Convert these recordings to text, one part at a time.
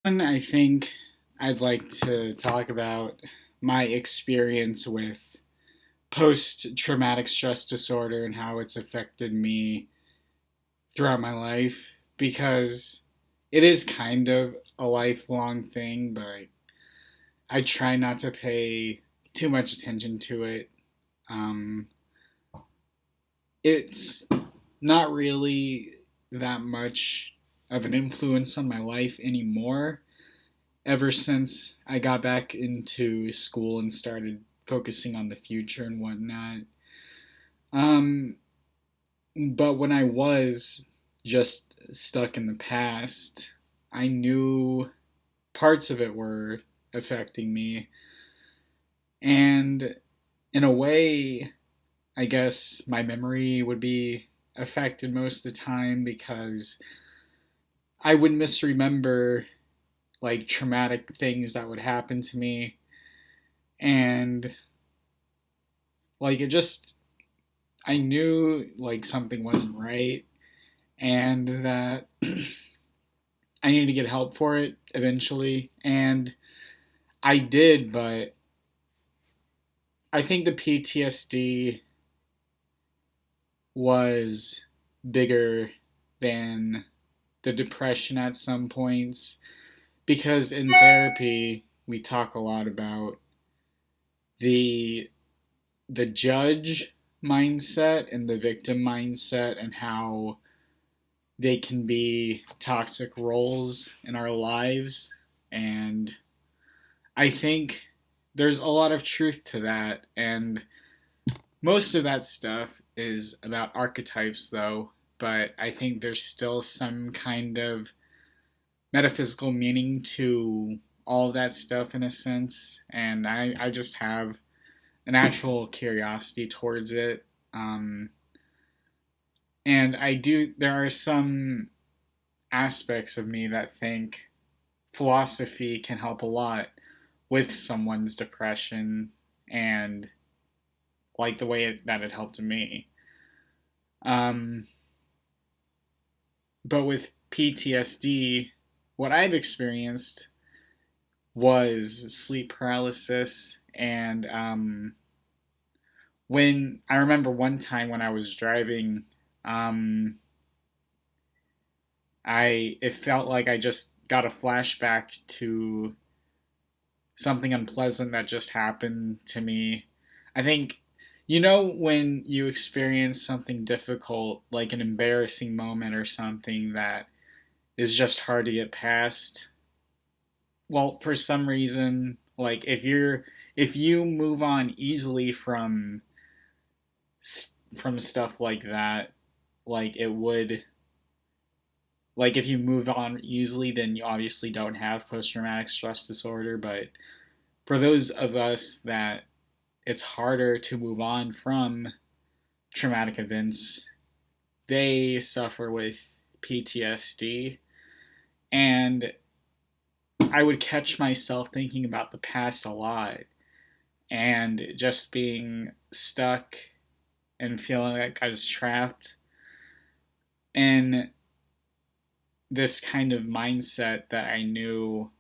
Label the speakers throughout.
Speaker 1: And I think I'd like to talk about my experience with post traumatic stress disorder and how it's affected me throughout my life because it is kind of a lifelong thing, but I try not to pay too much attention to it. Um, it's not really that much of an influence on my life anymore ever since I got back into school and started focusing on the future and whatnot. Um, but when I was just stuck in the past, I knew parts of it were affecting me. And in a way, I guess my memory would be affected most of the time because I would misremember like traumatic things that would happen to me. And like it just I knew like something wasn't right and that I needed to get help for it eventually. And I did, but I think the PTSD was bigger than the depression at some points because in therapy we talk a lot about the the judge mindset and the victim mindset and how they can be toxic roles in our lives. And I think there's a lot of truth to that. And most of that stuff is about archetypes, though. But I think there's still some kind of metaphysical meaning to all of that stuff in a sense. And I just have an actual curiosity towards it. Um, and there are some aspects of me that think philosophy can help a lot with someone's depression and like the way that it helped me. Um, but with PTSD, what I've experienced was sleep paralysis. And when I remember one time when I was driving, um, it felt like I just got a flashback to something unpleasant that just happened to me. I think, when you experience something difficult, like an embarrassing moment or something that is just hard to get past. Well, for some reason, like if you move on easily from stuff like that, like it would like if you move on easily, then you obviously don't have post traumatic stress disorder. But for those of us that it's harder to move on from traumatic events, they suffer with PTSD. And I would catch myself thinking about the past a lot and just being stuck and feeling like I was trapped in this kind of mindset that I knew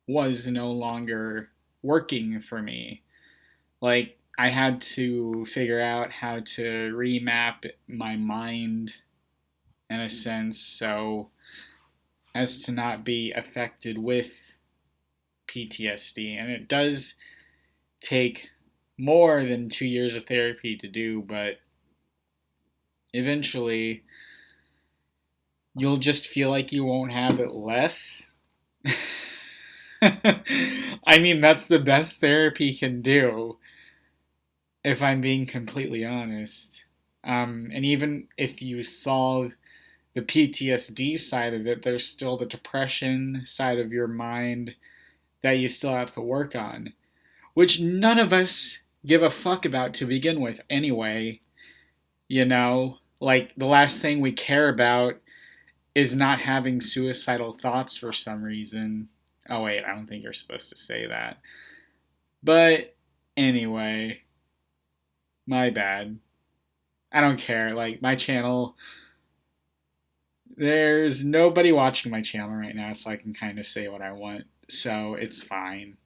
Speaker 1: was no longer working for me. Like, I had to figure out how to remap my mind in a sense so as to not be affected with PTSD. And it does take more than 2 years of therapy to do, but eventually you'll just feel like you won't have it less. I mean, that's the best therapy can do, if I'm being completely honest. And even if you solve the PTSD side of it, there's still the depression side of your mind that you still have to work on, which none of us give a fuck about to begin with anyway. Like the last thing we care about is not having suicidal thoughts for some reason. Oh, wait, I don't think you're supposed to say that. But anyway, my bad. I don't care. Like, my channel There's nobody watching my channel right now, so I can kind of say what I want. So it's fine.